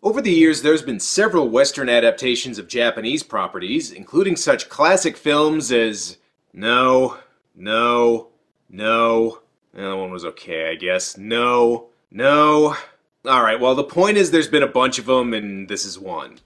Over the years, there's been several Western adaptations of Japanese properties, including such classic films as... No. That one was okay, I guess. No. Alright, well, the point is there's been a bunch of them, and this is one.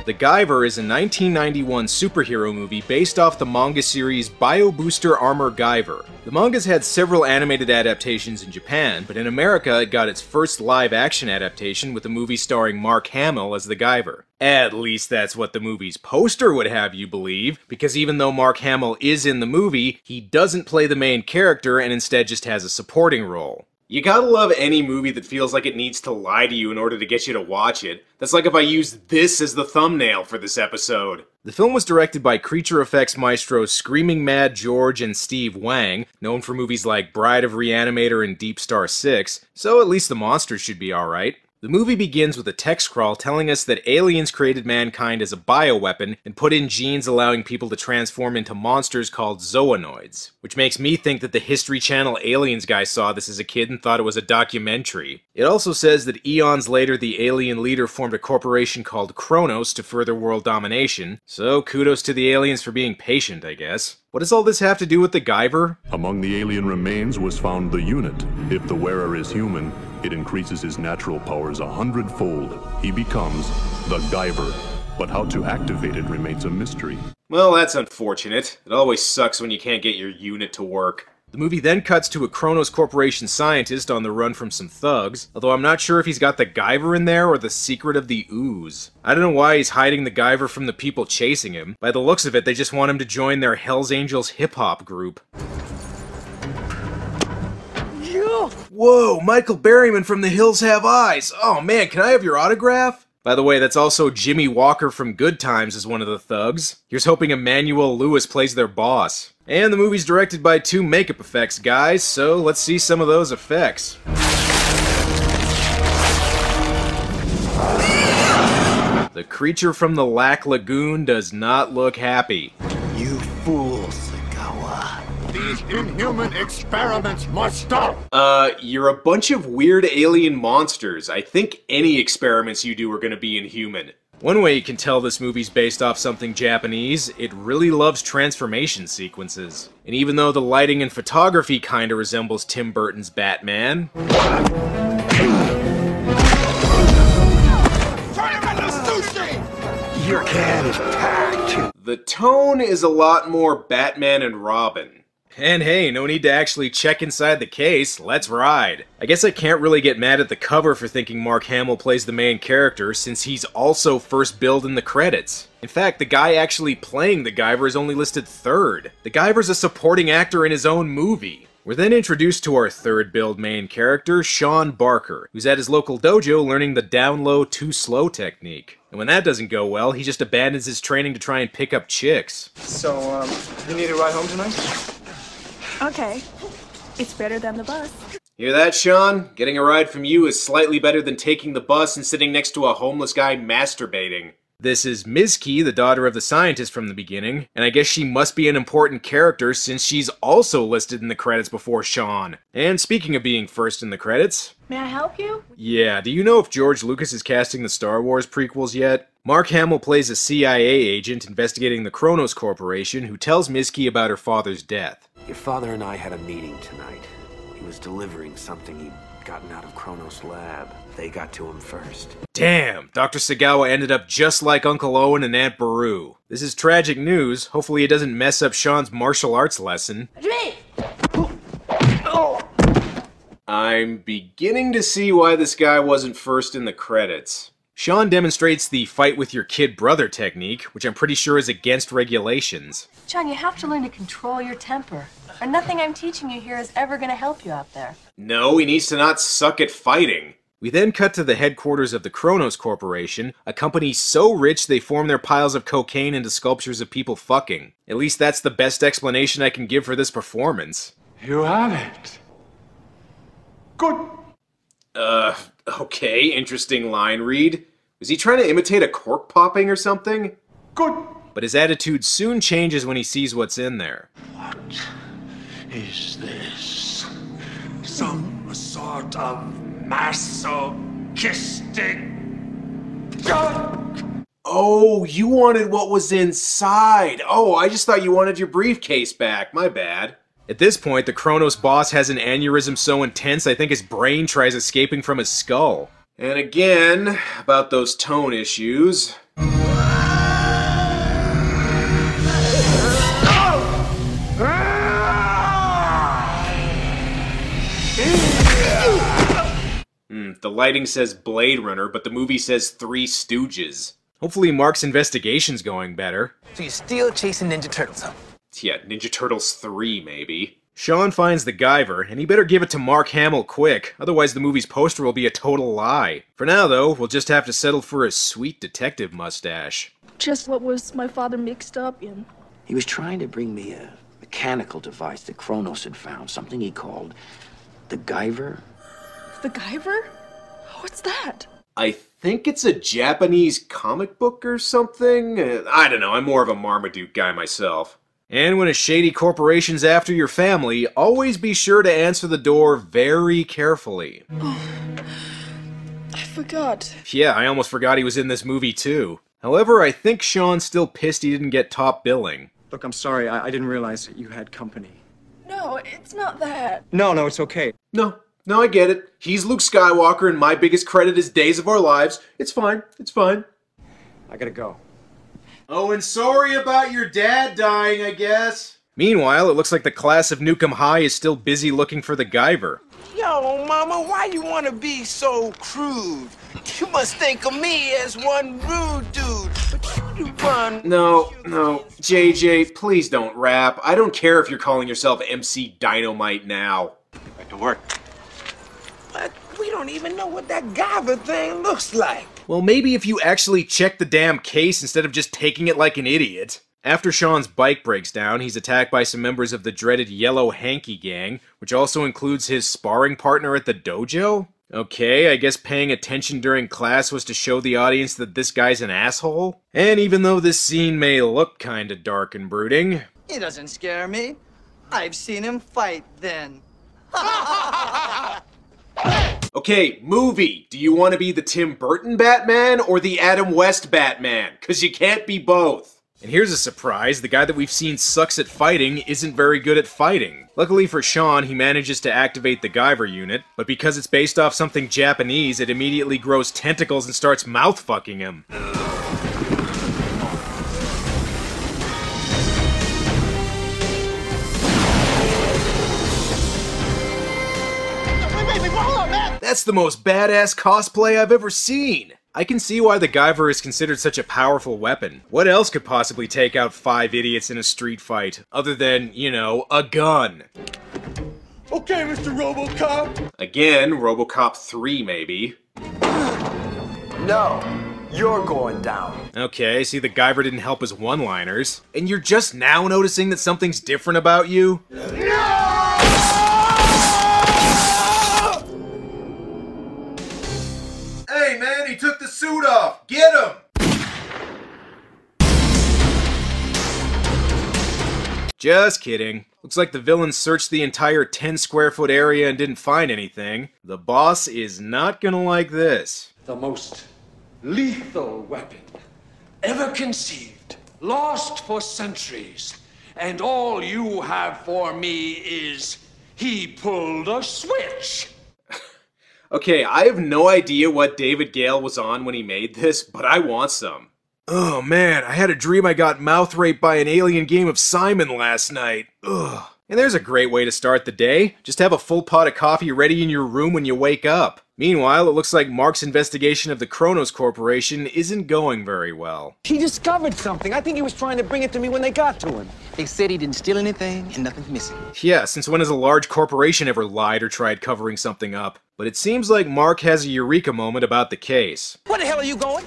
The Guyver is a 1991 superhero movie based off the manga series Bio Booster Armor Guyver. The manga's had several animated adaptations in Japan, but in America it got its first live-action adaptation with a movie starring Mark Hamill as the Guyver. At least that's what the movie's poster would have you believe, because even though Mark Hamill is in the movie, he doesn't play the main character and instead just has a supporting role. You gotta love any movie that feels like it needs to lie to you in order to get you to watch it. That's like if I used this as the thumbnail for this episode. The film was directed by creature effects maestros Screaming Mad George and Steve Wang, known for movies like Bride of Reanimator and Deep Star 6, so at least the monsters should be alright. The movie begins with a text crawl telling us that aliens created mankind as a bioweapon and put in genes allowing people to transform into monsters called zoonoids, which makes me think that the History Channel Aliens guy saw this as a kid and thought it was a documentary. It also says that eons later the alien leader formed a corporation called Kronos to further world domination, so kudos to the aliens for being patient, I guess. What does all this have to do with the Guyver? Among the alien remains was found the unit. If the wearer is human, it increases his natural powers 100-fold. He becomes the Guyver. But how to activate it remains a mystery. Well, that's unfortunate. It always sucks when you can't get your unit to work. The movie then cuts to a Kronos Corporation scientist on the run from some thugs, although I'm not sure if he's got the Guyver in there or the secret of the ooze. I don't know why he's hiding the Guyver from the people chasing him. By the looks of it, they just want him to join their Hells Angels hip-hop group. Whoa, Michael Berryman from The Hills Have Eyes! Oh man, can I have your autograph? By the way, that's also Jimmy Walker from Good Times as one of the thugs. Here's hoping Emmanuel Lewis plays their boss. And the movie's directed by 2 makeup effects guys, so let's see some of those effects. The creature from the Lac Lagoon does not look happy. You fools, Sagawa. These inhuman experiments must stop! You're a bunch of weird alien monsters. I think any experiments you do are gonna be inhuman. One way you can tell this movie's based off something Japanese, it really loves transformation sequences. And even though the lighting and photography kinda resembles Tim Burton's Batman... Your can is packed. The tone is a lot more Batman and Robin. And hey, no need to actually check inside the case, let's ride. I guess I can't really get mad at the cover for thinking Mark Hamill plays the main character, since he's also first billed in the credits. In fact, the guy actually playing the Guyver is only listed 3rd. The Guyver's a supporting actor in his own movie. We're then introduced to our 3rd billed main character, Sean Barker, who's at his local dojo learning the down low, too slow technique. And when that doesn't go well, he just abandons his training to try and pick up chicks. So, you need a ride home tonight? Okay. It's better than the bus. Hear that, Sean? Getting a ride from you is slightly better than taking the bus and sitting next to a homeless guy masturbating. This is Mizuki, the daughter of the scientist from the beginning, and I guess she must be an important character since she's also listed in the credits before Sean. And speaking of being first in the credits... May I help you? Yeah, do you know if George Lucas is casting the Star Wars prequels yet? Mark Hamill plays a CIA agent investigating the Kronos Corporation who tells Mizuki about her father's death. Your father and I had a meeting tonight. He was delivering something he'd gotten out of Kronos' lab. They got to him first. Damn, Dr. Sagawa ended up just like Uncle Owen and Aunt Beru. This is tragic news. Hopefully it doesn't mess up Sean's martial arts lesson. I'm beginning to see why this guy wasn't first in the credits. Sean demonstrates the fight with your kid brother technique, which I'm pretty sure is against regulations. John, you have to learn to control your temper. Or nothing I'm teaching you here is ever going to help you out there. No, he needs to not suck at fighting. We then cut to the headquarters of the Kronos Corporation, a company so rich they form their piles of cocaine into sculptures of people fucking. At least that's the best explanation I can give for this performance. You have it. Good. Okay, interesting line read. Was he trying to imitate a cork popping or something? Good. but his attitude soon changes when he sees what's in there. What is this? Some sort of masochistic junk? Oh, you wanted what was inside. Oh, I just thought you wanted your briefcase back. My bad. At this point, the Kronos boss has an aneurysm so intense I think his brain tries escaping from his skull. And again, about those tone issues. The lighting says Blade Runner, but the movie says Three Stooges. Hopefully Mark's investigation's going better. So you're still chasing Ninja Turtles, huh? Yeah, Ninja Turtles 3, maybe. Sean finds the Guyver, and he better give it to Mark Hamill quick, otherwise the movie's poster will be a total lie. For now, though, we'll just have to settle for a sweet detective mustache. Just what was my father mixed up in? He was trying to bring me a mechanical device that Kronos had found, something he called the Guyver. The Guyver? What's that? I think it's a Japanese comic book or something? I don't know, I'm more of a Marmaduke guy myself. And when a shady corporation's after your family, always be sure to answer the door very carefully. Oh, I forgot. Yeah, I almost forgot he was in this movie too. However, I think Sean's still pissed he didn't get top billing. Look, I'm sorry. I didn't realize that you had company. No, it's not that. No, it's okay. No, I get it. He's Luke Skywalker and my biggest credit is Days of Our Lives. It's fine, it's fine. I gotta go. Oh, and sorry about your dad dying, I guess. Meanwhile, it looks like the class of Nukem High is still busy looking for the Guyver. Yo, Mama, why you wanna be so crude? You must think of me as one rude dude, but you do run. No, JJ, please don't rap. I don't care if you're calling yourself MC Dynamite now. Back to work. But we don't even know what that Guyver thing looks like. Well, maybe if you actually check the damn case instead of just taking it like an idiot. After Sean's bike breaks down, he's attacked by some members of the dreaded Yellow Hanky gang, which also includes his sparring partner at the dojo? Okay, I guess paying attention during class was to show the audience that this guy's an asshole? And even though this scene may look kinda dark and brooding... He doesn't scare me. I've seen him fight then. Okay, movie. Do you want to be the Tim Burton Batman or the Adam West Batman? 'Cause you can't be both. And here's a surprise, the guy that we've seen sucks at fighting isn't very good at fighting. Luckily for Sean, he manages to activate the Guyver unit, but because it's based off something Japanese, it immediately grows tentacles and starts mouth-fucking him. That's the most badass cosplay I've ever seen! I can see why the Guyver is considered such a powerful weapon. What else could possibly take out 5 idiots in a street fight, other than, you know, a gun? Okay, Mr. RoboCop. Again, RoboCop 3 maybe. No, you're going down. Okay, see the Guyver didn't help his one-liners. And you're just now noticing that something's different about you? Hey man, he took the suit off! Get him! Just kidding. Looks like the villain searched the entire 10-square-foot area and didn't find anything. The boss is not gonna like this. The most lethal weapon ever conceived, lost for centuries, and all you have for me is he pulled a switch. Okay, I have no idea what David Gale was on when he made this, but I want some. Oh man, I had a dream I got mouth raped by an alien game of Simon last night. Ugh. And there's a great way to start the day. Just have a full pot of coffee ready in your room when you wake up. Meanwhile, it looks like Mark's investigation of the Kronos Corporation isn't going very well. He discovered something. I think he was trying to bring it to me when they got to him. They said he didn't steal anything and nothing's missing. Yeah, since when has a large corporation ever lied or tried covering something up? But it seems like Mark has a eureka moment about the case. Where the hell are you going?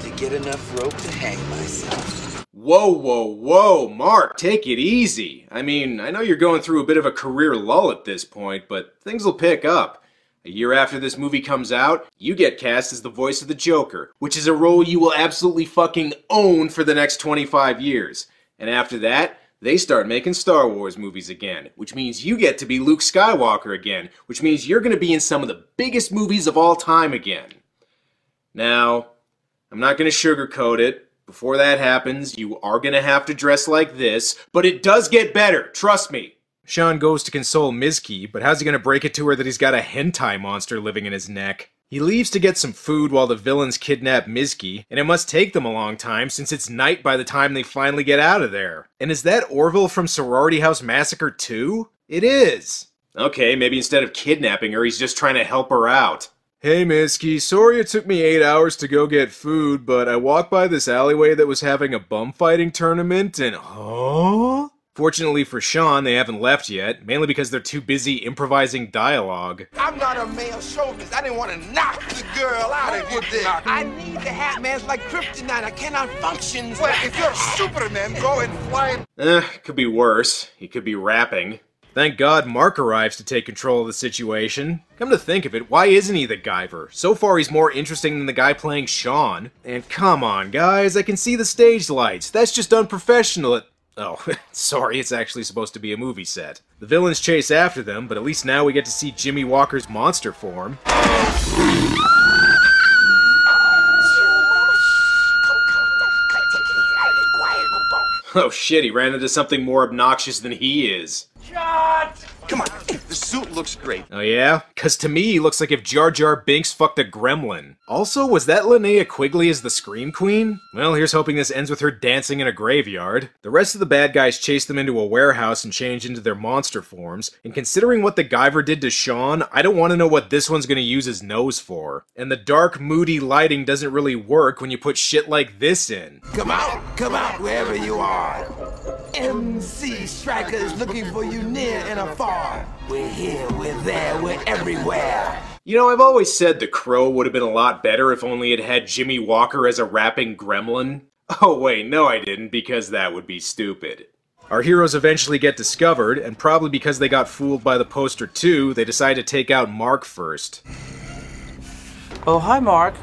To get enough rope to hang myself. Whoa, Mark, take it easy. I mean, I know you're going through a bit of a career lull at this point, but things will pick up. A year after this movie comes out, you get cast as the voice of the Joker, which is a role you will absolutely fucking own for the next 25 years. And after that, they start making Star Wars movies again, which means you get to be Luke Skywalker again, which means you're gonna be in some of the biggest movies of all time again. Now, I'm not gonna sugarcoat it. Before that happens, you are gonna have to dress like this, but it does get better, trust me. Sean goes to console Mizki, but how's he gonna break it to her that he's got a hentai monster living in his neck? He leaves to get some food while the villains kidnap Mizki, and it must take them a long time since it's night by the time they finally get out of there. And is that Orville from Sorority House Massacre 2? It is. Okay, maybe instead of kidnapping her, he's just trying to help her out. Hey Mizki, sorry it took me 8 hours to go get food, but I walked by this alleyway that was having a bum fighting tournament and... Huh? Fortunately for Sean, they haven't left yet, mainly because they're too busy improvising dialogue. I'm not a male chauvinist. I didn't want to knock the girl out of you there. I need the hat man's like kryptonite. I cannot function. Well, if you're Superman, go and fly. Could be worse. He could be rapping. Thank God Mark arrives to take control of the situation. Come to think of it, why isn't he the Guyver? So far he's more interesting than the guy playing Sean. And come on guys, I can see the stage lights. That's just unprofessional. Oh, sorry, it's actually supposed to be a movie set. The villains chase after them, but at least now we get to see Jimmy Walker's monster form. Oh shit, he ran into something more obnoxious than he is. Shut! Come on, the suit looks great. Oh yeah? Cause to me, he looks like if Jar Jar Binks fucked a gremlin. Also, was that Linnea Quigley as the Scream Queen? Well, here's hoping this ends with her dancing in a graveyard. The rest of the bad guys chase them into a warehouse and change into their monster forms, and considering what the Guyver did to Sean, I don't want to know what this one's gonna use his nose for. And the dark, moody lighting doesn't really work when you put shit like this in. Come out, wherever you are. MC Strikers looking for you near and afar. We're here, we're there, we're everywhere. You know, I've always said The Crow would have been a lot better if only it had Jimmy Walker as a rapping gremlin. Oh wait, no I didn't, because that would be stupid. Our heroes eventually get discovered, and probably because they got fooled by the poster too, they decide to take out Mark first. Oh, hi, Mark.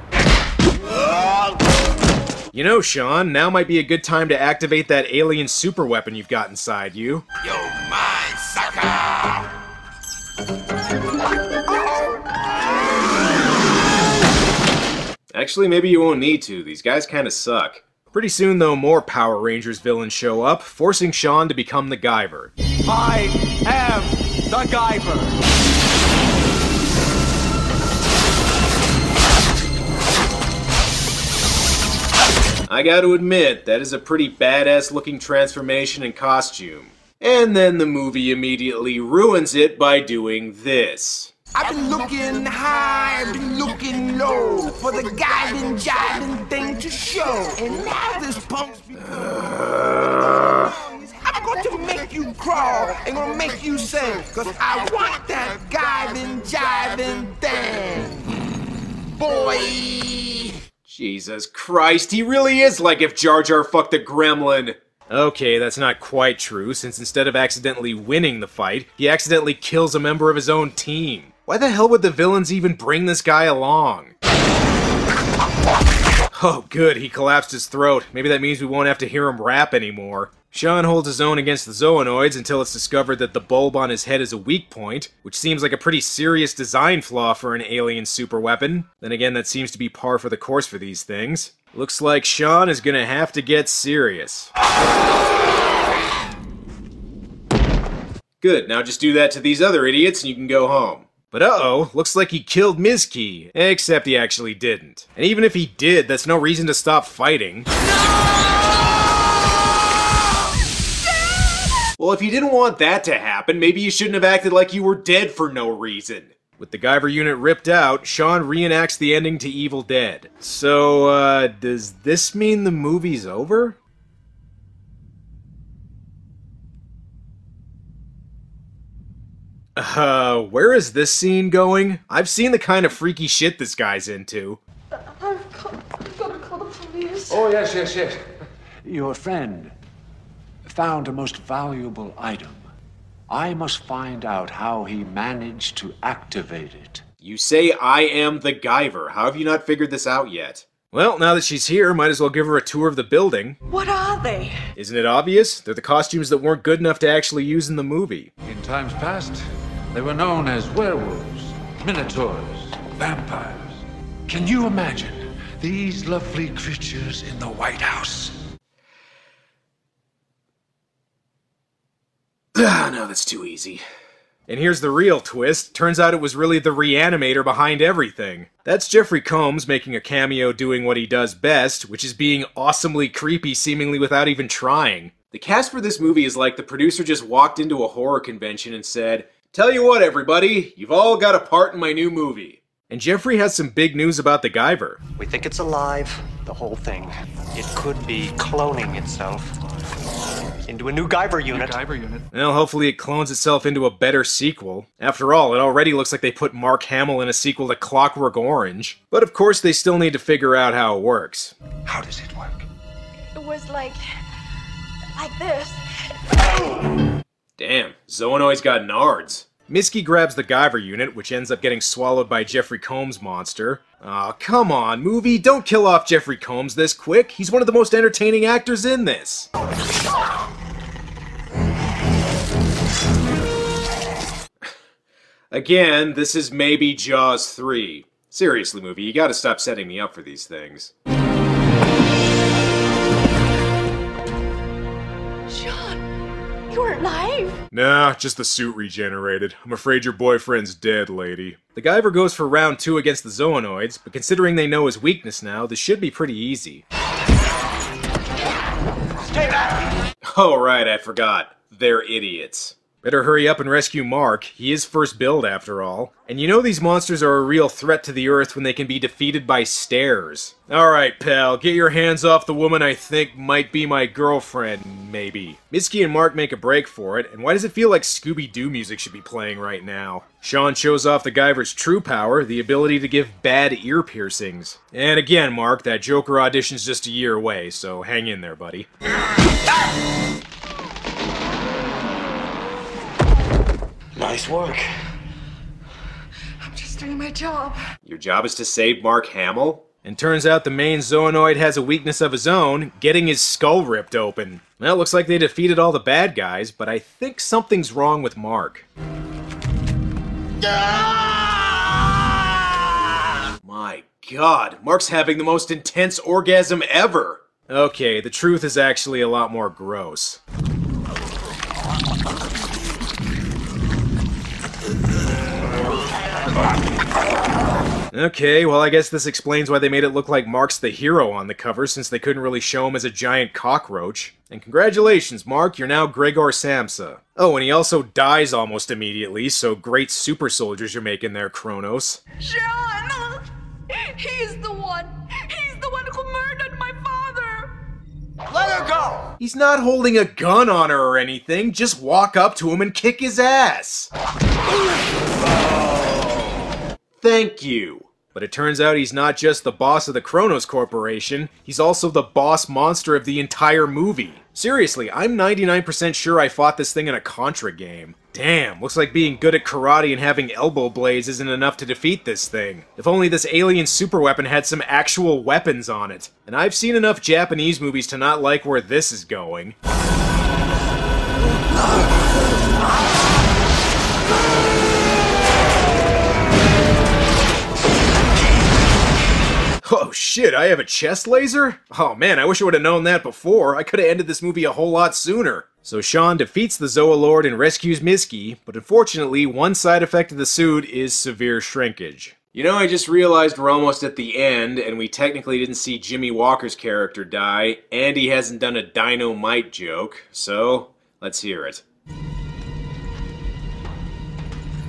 You know, Sean, now might be a good time to activate that alien super weapon you've got inside you. Yo, mine, sucker! Actually, maybe you won't need to. These guys kinda suck. Pretty soon, though, more Power Rangers villains show up, forcing Sean to become the Guyver. I am the Guyver. I gotta admit, that is a pretty badass looking transformation and costume. And then the movie immediately ruins it by doing this. I've been looking high, I've been looking low, for the guiding, jiving thing to show. And now this punk's I'm going to make you crawl, and gonna make you sing, cause I want that guiding, jiving thing. Boy! Jesus Christ, he really is like if Jar Jar fucked a gremlin. Okay, that's not quite true, since instead of accidentally winning the fight, he accidentally kills a member of his own team. Why the hell would the villains even bring this guy along? Oh good, he collapsed his throat. Maybe that means we won't have to hear him rap anymore. Sean holds his own against the Zoanoids until it's discovered that the bulb on his head is a weak point, which seems like a pretty serious design flaw for an alien superweapon. Then again, that seems to be par for the course for these things. Looks like Sean is gonna have to get serious. Good, now just do that to these other idiots and you can go home. But uh-oh, looks like he killed Mizki, except he actually didn't. And even if he did, that's no reason to stop fighting. Well, if you didn't want that to happen, maybe you shouldn't have acted like you were dead for no reason. With the Guyver unit ripped out, Sean reenacts the ending to Evil Dead. So, does this mean the movie's over? Where is this scene going? I've seen the kind of freaky shit this guy's into. I've got to call the police. Oh, yes. Your friend found a most valuable item. I must find out how he managed to activate it. You say I am the Guyver. How have you not figured this out yet? Well, now that she's here, might as well give her a tour of the building. What are they? Isn't it obvious? They're the costumes that weren't good enough to actually use in the movie. In times past, they were known as werewolves, minotaurs, vampires. Can you imagine these lovely creatures in the White House? No, that's too easy. And here's the real twist. Turns out it was really the reanimator behind everything. That's Jeffrey Combs making a cameo doing what he does best, which is being awesomely creepy seemingly without even trying. The cast for this movie is like the producer just walked into a horror convention and said, "Tell you what, everybody, you've all got a part in my new movie." And Jeffrey has some big news about the Guyver. We think it's alive, the whole thing. It could be cloning itself into a new Guyver unit. Well, hopefully it clones itself into a better sequel. After all, it already looks like they put Mark Hamill in a sequel to Clockwork Orange. But of course, they still need to figure out how it works. How does it work? It was like this. Damn, Zoonoid's got nards. Misky grabs the Guyver unit, which ends up getting swallowed by Jeffrey Combs' monster. Aw, come on, movie, don't kill off Jeffrey Combs this quick. He's one of the most entertaining actors in this. Again, this is maybe Jaws 3. Seriously, movie, you gotta stop setting me up for these things. Sean, you weren't live? Nah, just the suit regenerated. I'm afraid your boyfriend's dead, lady. The Guyver goes for round 2 against the Zoonoids, but considering they know his weakness now, this should be pretty easy. Stay back! Oh right, I forgot. They're idiots. Better hurry up and rescue Mark. He is first build after all. And you know these monsters are a real threat to the Earth when they can be defeated by stairs. Alright, pal, get your hands off the woman I think might be my girlfriend, maybe. Misky and Mark make a break for it, and why does it feel like Scooby-Doo music should be playing right now? Sean shows off the Guyver's true power, the ability to give bad ear piercings. And again, Mark, that Joker audition's just a year away, so hang in there, buddy. Nice work. I'm just doing my job. Your job is to save Mark Hamill? And turns out the main Zoonoid has a weakness of his own, getting his skull ripped open. Well, looks like they defeated all the bad guys, but I think something's wrong with Mark. My god, Mark's having the most intense orgasm ever! Okay, the truth is actually a lot more gross. Okay, well I guess this explains why they made it look like Mark's the hero on the cover, since they couldn't really show him as a giant cockroach. And congratulations, Mark, you're now Gregor Samsa. Oh, and he also dies almost immediately, so great super soldiers you're making there, Kronos. Sean! He's the one who murdered my father! Let her go! He's not holding a gun on her or anything, just walk up to him and kick his ass! Thank you. But it turns out he's not just the boss of the Kronos Corporation, he's also the boss monster of the entire movie. Seriously, I'm 99% sure I fought this thing in a Contra game. Damn, looks like being good at karate and having elbow blades isn't enough to defeat this thing. If only this alien superweapon had some actual weapons on it. And I've seen enough Japanese movies to not like where this is going. Oh shit, I have a chest laser? Oh man, I wish I would have known that before. I could have ended this movie a whole lot sooner. So Sean defeats the Zoolord and rescues Misky, but unfortunately, one side effect of the suit is severe shrinkage. You know, I just realized we're almost at the end, and we technically didn't see Jimmy Walker's character die, and he hasn't done a dynamite joke, so let's hear it.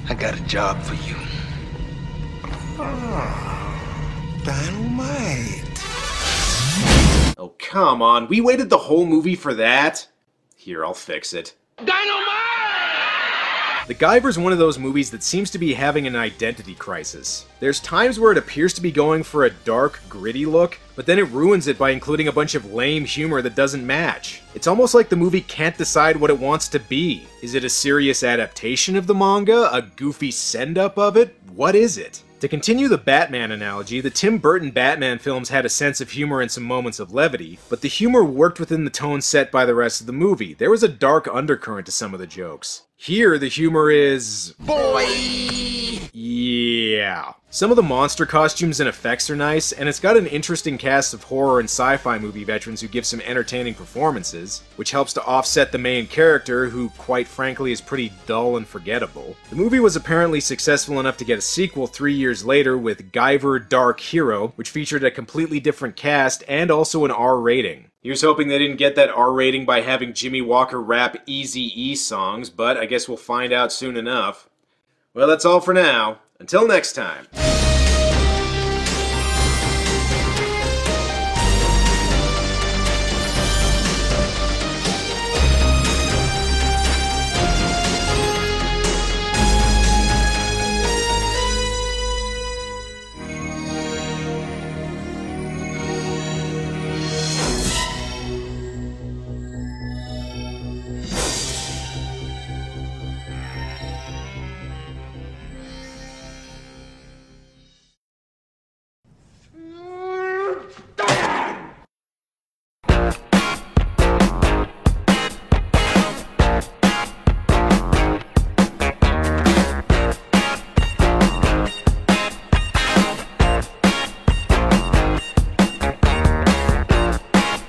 I got a job for you. Dynamite. Oh, come on. We waited the whole movie for that? Here, I'll fix it. Dynamite! The Guyver's one of those movies that seems to be having an identity crisis. There's times where it appears to be going for a dark, gritty look, but then it ruins it by including a bunch of lame humor that doesn't match. It's almost like the movie can't decide what it wants to be. Is it a serious adaptation of the manga? A goofy send-up of it? What is it? To continue the Batman analogy, the Tim Burton Batman films had a sense of humor and some moments of levity, but the humor worked within the tone set by the rest of the movie. There was a dark undercurrent to some of the jokes. Here, the humor is... boy! Yeah. Some of the monster costumes and effects are nice, and it's got an interesting cast of horror and sci-fi movie veterans who give some entertaining performances, which helps to offset the main character, who quite frankly is pretty dull and forgettable. The movie was apparently successful enough to get a sequel 3 years later with Guyver Dark Hero, which featured a completely different cast and also an R rating. Here's hoping they didn't get that R rating by having Jimmy Walker rap Eazy-E songs, but I guess we'll find out soon enough. Well, that's all for now. Until next time.